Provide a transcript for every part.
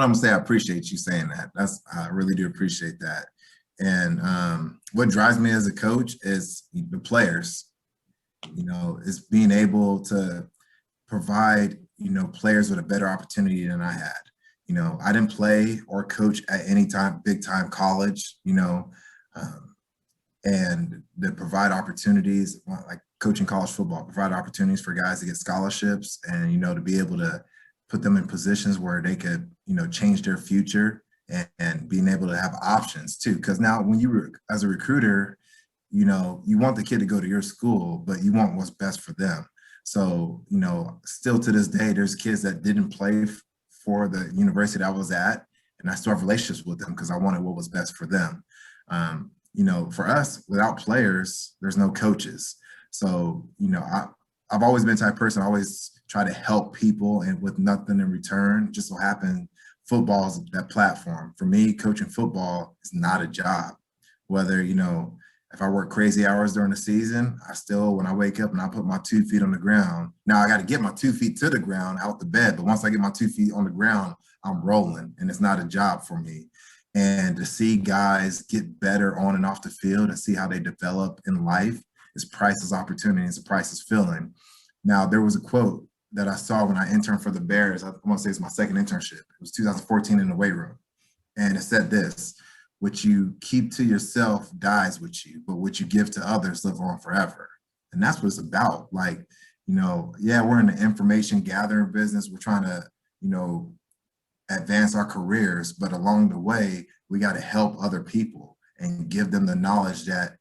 I'm gonna say I appreciate you saying that. I really do appreciate that. And what drives me as a coach is the players. Is being able to provide players with a better opportunity than I had. I didn't play or coach at any time, big time college. And to provide opportunities like coaching college football, provide opportunities for guys to get scholarships and, to be able to put them in positions where they could, change their future and being able to have options too. Because now when as a recruiter, you want the kid to go to your school, but you want what's best for them. So, still to this day, there's kids that didn't play for the university that I was at, and I still have relationships with them because I wanted what was best for them. For us, without players, there's no coaches. So, I've always been the type of person, I always try to help people and with nothing in return. Just so happened, football is that platform. For me, coaching football is not a job. Whether, if I work crazy hours during the season, I still, when I wake up and I put my 2 feet on the ground, now I got to get my 2 feet to the ground out the bed. But once I get my 2 feet on the ground, I'm rolling, and it's not a job for me. And to see guys get better on and off the field and see how they develop in life is priceless opportunity. It's a priceless feeling. Now, there was a quote that I saw when I interned for the Bears. I want to say it's my second internship. It was 2014 in the weight room. And it said this: what you keep to yourself dies with you, but what you give to others live on forever. And that's what it's about. Like, we're in the information gathering business. We're trying to, advance our careers, but along the way, we got to help other people and give them the knowledge that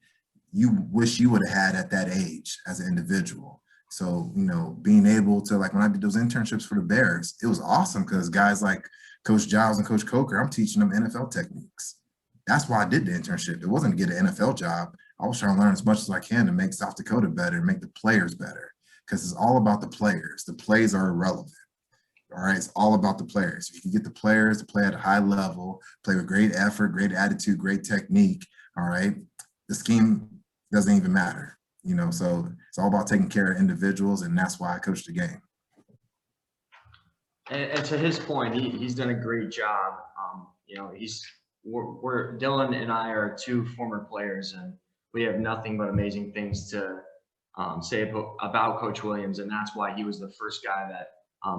you wish you would have had at that age as an individual. So, being able to, like when I did those internships for the Bears, it was awesome because guys like Coach Giles and Coach Coker, I'm teaching them NFL techniques. That's why I did the internship. It wasn't to get an NFL job. I was trying to learn as much as I can to make South Dakota better, make the players better, because it's all about the players. The plays are irrelevant. All right, it's all about the players. If you can get the players to play at a high level, play with great effort, great attitude, great technique, all right, the scheme doesn't even matter. So it's all about taking care of individuals, and that's why I coach the game. And to his point, he's done a great job. We're Dylan and I are two former players, and we have nothing but amazing things to say about Coach Williams, and that's why he was the first guy that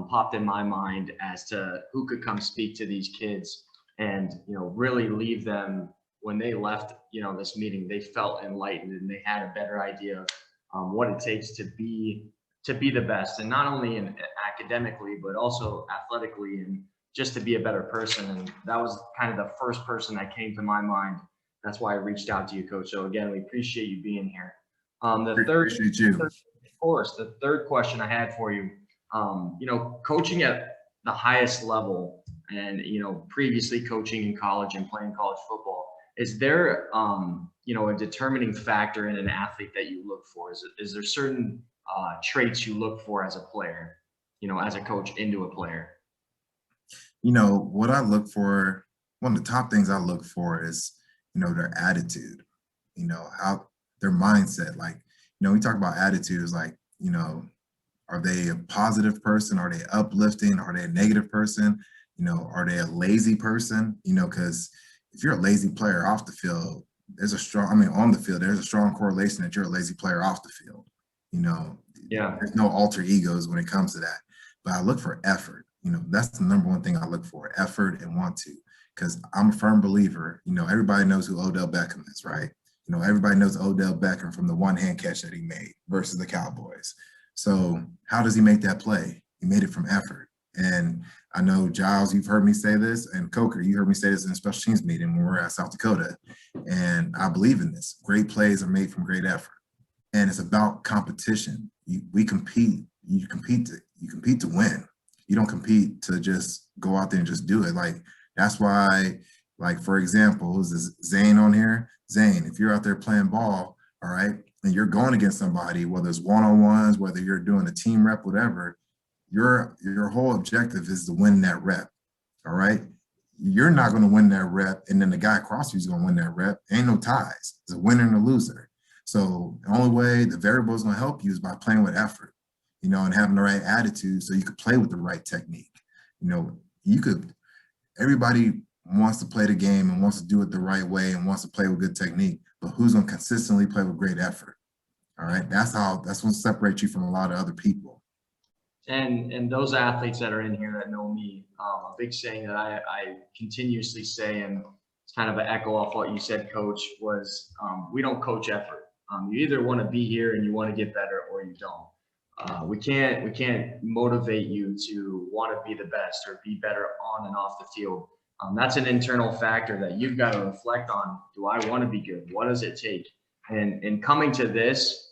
popped in my mind as to who could come speak to these kids and really leave them when they left this meeting. They felt enlightened and they had a better idea of what it takes to be the best, and not only academically but also athletically, and just to be a better person. And that was kind of the first person that came to my mind. That's why I reached out to you, Coach. So again, we appreciate you being here. The third question I had for you, coaching at the highest level and, previously coaching in college and playing college football, is there, a determining factor in an athlete that you look for? Is there certain traits you look for as a player, as a coach into a player? What I look for, one of the top things I look for is, their attitude, how their mindset. Like, we talk about attitudes, like, are they a positive person? Are they uplifting? Are they a negative person? Are they a lazy person? Because if you're a lazy player off the field, on the field, there's a strong correlation that you're a lazy player off the field. Yeah. There's no alter egos when it comes to that. But I look for effort. That's the number one thing I look for, effort and want to, because I'm a firm believer, everybody knows who Odell Beckham is, right? Everybody knows Odell Beckham from the one-hand catch that he made versus the Cowboys. So how does he make that play? He made it from effort. And I know, Giles, you've heard me say this, and Coker, you heard me say this in a special teams meeting when we were at South Dakota. And I believe in this. Great plays are made from great effort. And it's about competition. We compete. You compete to win. You don't compete to just go out there and just do it. Like, that's why, like, for example, is this Zane on here? Zane, if you're out there playing ball, all right, and you're going against somebody, whether it's one-on-ones, whether you're doing a team rep, whatever, your whole objective is to win that rep, all right? You're not going to win that rep, and then the guy across you is going to win that rep. Ain't no ties. It's a winner and a loser. So the only way the variable is going to help you is by playing with effort, and having the right attitude so you could play with the right technique. You could everybody wants to play the game and wants to do it the right way and wants to play with good technique, but who's going to consistently play with great effort? All right. That's what separates you from a lot of other people. And those athletes that are in here that know me, a big saying that I continuously say, and it's kind of an echo off what you said, Coach, was we don't coach effort. You either want to be here and you want to get better, or you don't. We can't motivate you to want to be the best or be better on and off the field. That's an internal factor that you've got to reflect on. Do I want to be good? What does it take? And coming to this,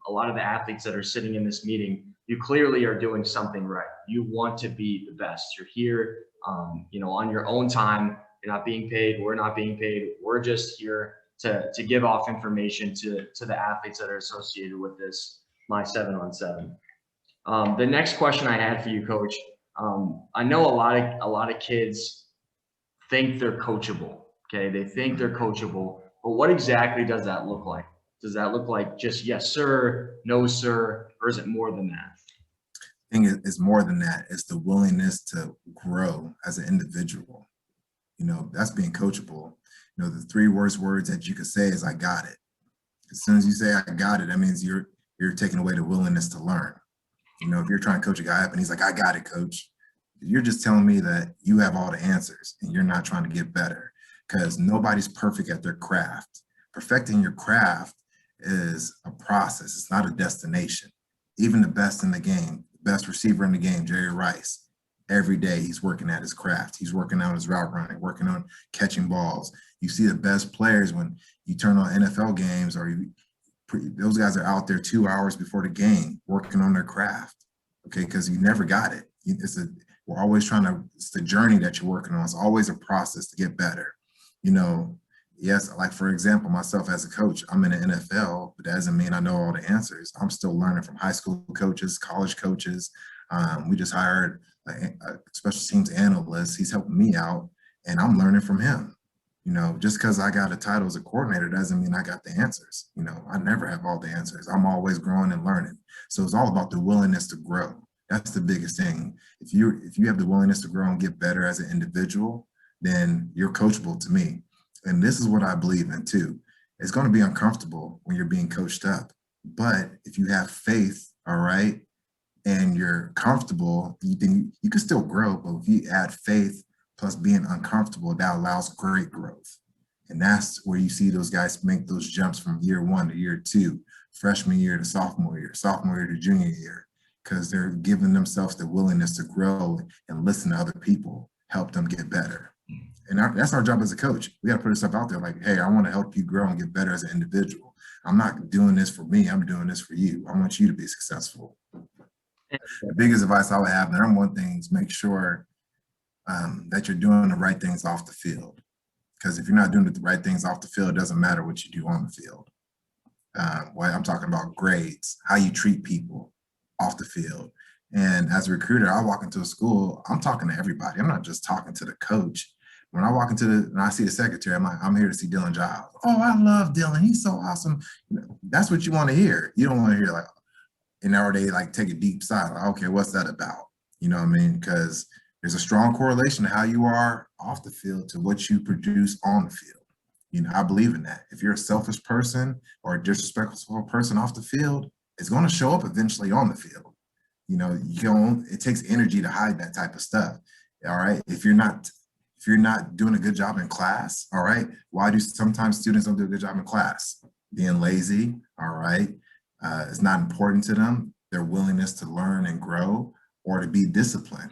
a lot of the athletes that are sitting in this meeting, you clearly are doing something right. You want to be the best. You're here, on your own time. You're not being paid. We're not being paid. We're just here to give off information to the athletes that are associated with this My 7-on-7. The next question I had for you, Coach. I know a lot of kids think they're coachable. Okay, they think they're coachable, but what exactly does that look like? Does that look like just yes, sir, no, sir, or is it more than that? I think it's more than that. It's the willingness to grow as an individual. That's being coachable. The three worst words that you could say is "I got it." As soon as you say "I got it," that means you're taking away the willingness to learn. If you're trying to coach a guy up and he's like, "I got it, coach," you're just telling me that you have all the answers and you're not trying to get better, because nobody's perfect at their craft. Perfecting your craft is a process. It's not a destination. Even the best in the game, the best receiver in the game, Jerry Rice, every day he's working at his craft. He's working on his route running, working on catching balls. You see the best players when you turn on NFL games, or those guys are out there 2 hours before the game working on their craft. Okay, because you never got it. We're always it's the journey that you're working on. It's always a process to get better. Yes, like for example, myself as a coach, I'm in the NFL, but that doesn't mean I know all the answers. I'm still learning from high school coaches, college coaches. We just hired a special teams analyst. He's helping me out, and I'm learning from him. Just because I got a title as a coordinator doesn't mean I got the answers. I never have all the answers. I'm always growing and learning. So it's all about the willingness to grow. That's the biggest thing. If you have the willingness to grow and get better as an individual, then you're coachable to me. And this is what I believe in too. It's going to be uncomfortable when you're being coached up. But if you have faith, all right, and you're comfortable, you can still grow. But if you add faith plus being uncomfortable, that allows great growth. And that's where you see those guys make those jumps from year 1 to year 2, freshman year to sophomore year to junior year, because they're giving themselves the willingness to grow and listen to other people, help them get better. And that's our job as a coach. We got to put ourselves out there like, hey, I want to help you grow and get better as an individual. I'm not doing this for me. I'm doing this for you. I want you to be successful. The biggest advice I would have, the number one thing is make sure that you're doing the right things off the field. Because if you're not doing the right things off the field, it doesn't matter what you do on the field. I'm talking about grades, how you treat people off the field. And as a recruiter, I walk into a school, I'm talking to everybody. I'm not just talking to the coach. When I walk and I see the secretary, I'm like, I'm here to see Dylan Giles. Oh, I love Dylan. He's so awesome. That's what you want to hear. You don't want to hear like, and or they like take a deep sigh. Like, okay, what's that about? You know what I mean? Because there's a strong correlation to how you are off the field to what you produce on the field. I believe in that. If you're a selfish person or a disrespectful person off the field, it's going to show up eventually on the field. It takes energy to hide that type of stuff. All right. If you're not doing a good job in class, all right, why do sometimes students don't do a good job in class? Being lazy, all right, it's not important to them. Their willingness to learn and grow or to be disciplined.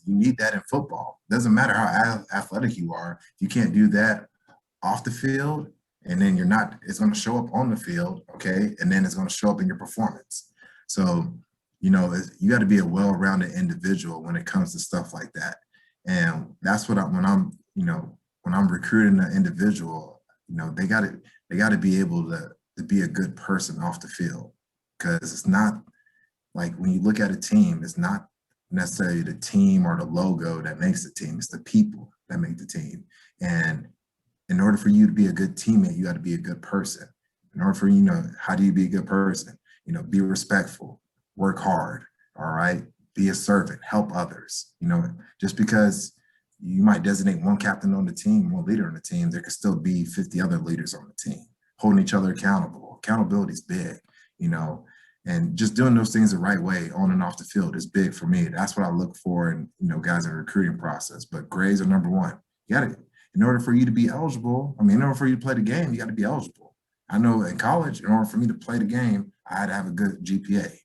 You need that in football. Doesn't matter how athletic you are. If you can't do that off the field, and then it's going to show up on the field, okay, and then it's going to show up in your performance. So, you got to be a well-rounded individual when it comes to stuff like that. And that's what when I'm recruiting an individual, they got to be able to be a good person off the field, because it's not like when you look at a team, it's not necessarily the team or the logo that makes the team. It's the people that make the team. And in order for you to be a good teammate, you got to be a good person. In order for how do you be a good person? Be respectful, work hard, all right? Be a servant, help others. Just because you might designate one captain on the team, one leader on the team. There could still be 50 other leaders on the team holding each other accountable. Accountability is big, you know, and just doing those things the right way on and off the field is big for me. That's what I look for in, guys in the recruiting process. But grades are number one. You got to, in order for you to be eligible, in order for you to play the game, you got to be eligible. I know in college, in order for me to play the game, I had to have a good GPA.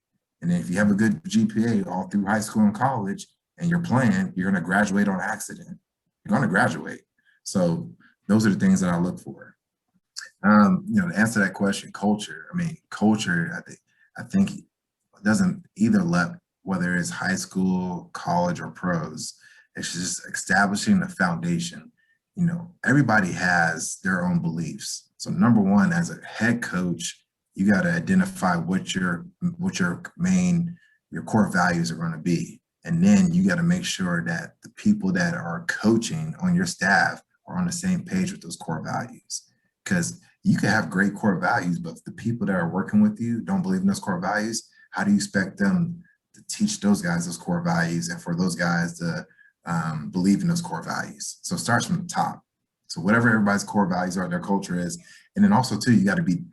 And then if you have a good GPA all through high school and college, and you're playing, you're going to graduate on accident. You're going to graduate. So those are the things that I look for. To answer that question, culture. Culture. I think it doesn't either whether it's high school, college, or pros. It's just establishing the foundation. Everybody has their own beliefs. So number one, as a head coach, you got to identify what your core values are going to be. And then you got to make sure that the people that are coaching on your staff are on the same page with those core values. Because you can have great core values, but if the people that are working with you don't believe in those core values, how do you expect them to teach those guys those core values and for those guys to believe in those core values? So it starts from the top. So whatever everybody's core values are, their culture is, and then also too, you got to be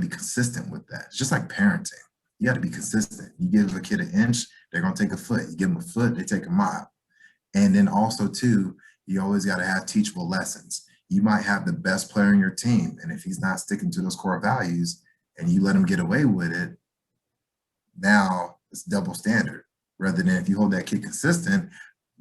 consistent with that. It's just like parenting. You got to be consistent. You give a kid an inch, they're going to take a foot. You give them a foot, they take a mile. And then also, too, you always got to have teachable lessons. You might have the best player on your team, and if he's not sticking to those core values and you let him get away with it, now it's double standard. Rather than if you hold that kid consistent,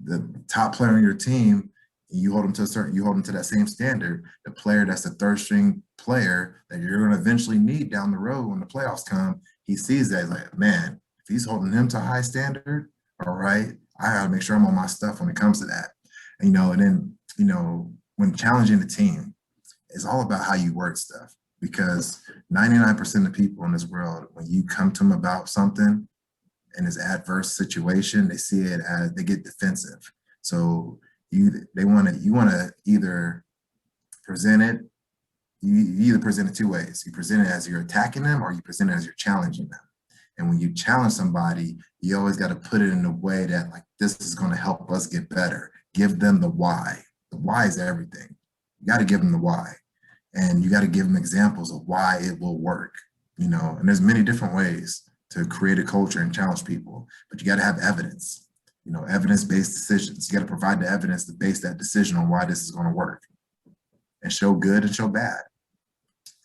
the top player on your team, you hold them to that same standard. The player that's a third string player that you're going to eventually need down the road when the playoffs come, he sees that, he's like, man, if he's holding him to a high standard, all right, I got to make sure I'm on my stuff when it comes to that. And then, when challenging the team, it's all about how you word stuff, because 99% of people in this world, when you come to them about something in this adverse situation, they see it as, they get defensive. So you want to either present it, you either present it two ways. You present it as you're attacking them, or you present it as you're challenging them. And when you challenge somebody, you always got to put it in a way that, like, this is going to help us get better. Give them the why. The why is everything. You got to give them the why. And you got to give them examples of why it will work. And there's many different ways to create a culture and challenge people, but you got to have evidence, evidence-based decisions. You got to provide the evidence to base that decision on why this is going to work, and show good and show bad.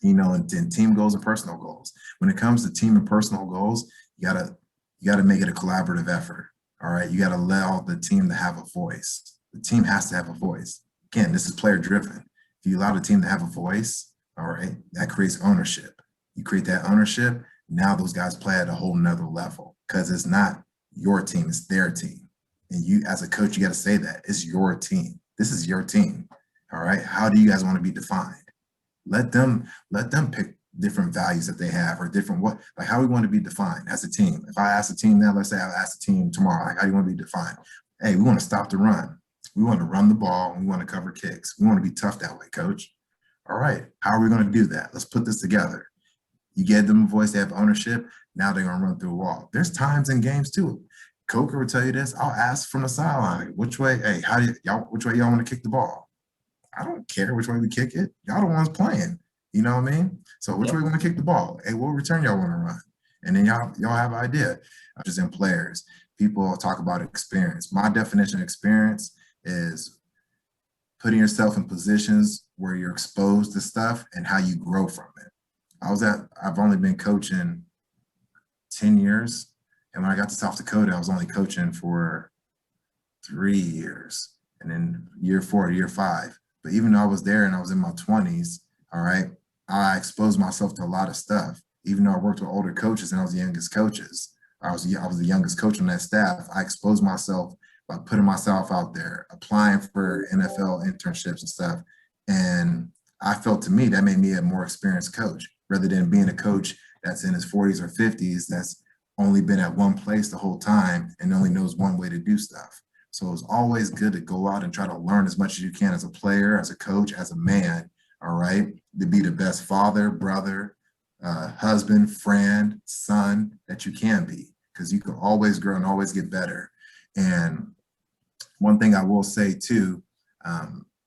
And team goals and personal goals. When it comes to team and personal goals, you gotta make it a collaborative effort. All right, you gotta allow the team to have a voice. The team has to have a voice. Again, this is player driven. If you allow the team to have a voice, all right, that creates ownership. You create that ownership. Now those guys play at a whole nother level, because it's not your team, it's their team. And you, as a coach, you got to say that it's your team. This is your team. All right. How do you guys want to be defined? Let them pick different values that they have, or different how we want to be defined as a team. If I ask the team now, let's say I ask the team tomorrow, like, how do you want to be defined? Hey, we want to stop the run. We want to run the ball, and we want to cover kicks. We want to be tough that way, coach. All right. How are we going to do that? Let's put this together. You get them a voice, they have ownership. Now they're going to run through a wall. There's times in games too. Coker will tell you this. I'll ask from the sideline, which way y'all want to kick the ball? I don't care which way we kick it. Y'all the ones playing. You know what I mean? So which way we want to kick the ball? Hey, what return y'all want to run? And then y'all have an idea. Just in players, people talk about experience. My definition of experience is putting yourself in positions where you're exposed to stuff and how you grow from it. I've only been coaching 10 years. And when I got to South Dakota, I was only coaching for 3 years. And then year 4 to year 5. But even though I was there and I was in my 20s, all right, I exposed myself to a lot of stuff. Even though I worked with older coaches and I was the youngest coaches, I was the youngest coach on that staff. I exposed myself by putting myself out there, applying for NFL internships and stuff. And I felt, to me, that made me a more experienced coach, rather than being a coach that's in his 40s or 50s that's only been at one place the whole time and only knows one way to do stuff. So it's always good to go out and try to learn as much as you can as a player, as a coach, as a man, all right, to be the best father, brother, husband, friend, son that you can be, because you can always grow and always get better. And One thing I will say too,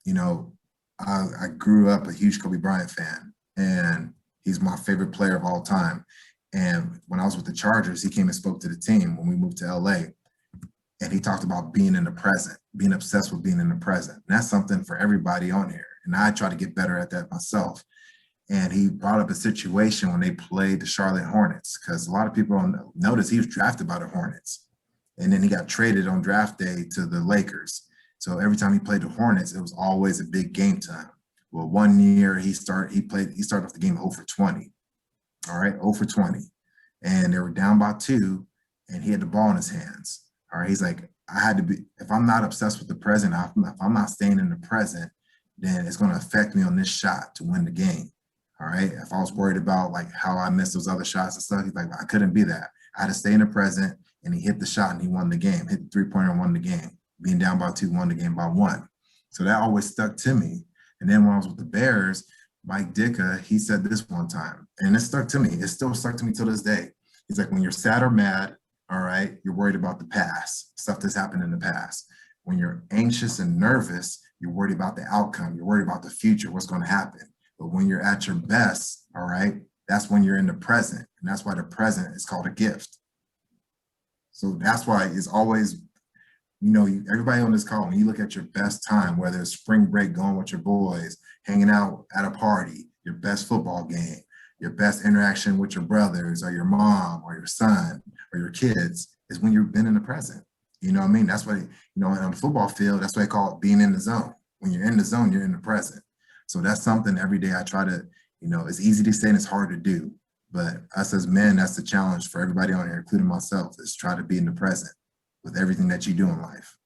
you know, I grew up a huge Kobe Bryant fan, and he's my favorite player of all time. And when I was with the Chargers, he came and spoke to the team when we moved to LA, and he talked about being in the present, being obsessed with being in the present. And that's something for everybody on here. And I try to get better at that myself. And he brought up a situation when they played the Charlotte Hornets, because a lot of people don't notice he was drafted by the Hornets. And then he got traded on draft day to the Lakers. So every time he played the Hornets, it was always a big game to him. Well, one year he started off the game 0 for 20. All right, 0 for 20. And they were down by 2, and he had the ball in his hands. All right, he's like, I had to be, if I'm not obsessed with the present, if I'm not staying in the present, then it's going to affect me on this shot to win the game. All right. If I was worried about like how I missed those other shots and stuff, he's like, I couldn't be that. I had to stay in the present, and he hit the shot and he won the game, hit the 3-pointer and won the game. Being down by 2, won the game by 1. So that always stuck to me. And then when I was with the Bears, Mike Ditka, he said this one time, and it stuck to me. It still stuck to me till this day. He's like, when you're sad or mad, all right, you're worried about the past, stuff that's happened in the past. When you're anxious and nervous, you're worried about the outcome. You're worried about the future, what's going to happen. But when you're at your best, all right, that's when you're in the present. And that's why the present is called a gift. So that's why it's always, everybody on this call, when you look at your best time, whether it's spring break, going with your boys, hanging out at a party, your best football game, your best interaction with your brothers or your mom or your son or your kids, is when you've been in the present. You know what I mean? That's why, on the football field, that's why they call it being in the zone. When you're in the zone, you're in the present. So that's something every day I try to, it's easy to say and it's hard to do. But us as men, that's the challenge for everybody on here, including myself, is try to be in the present with everything that you do in life.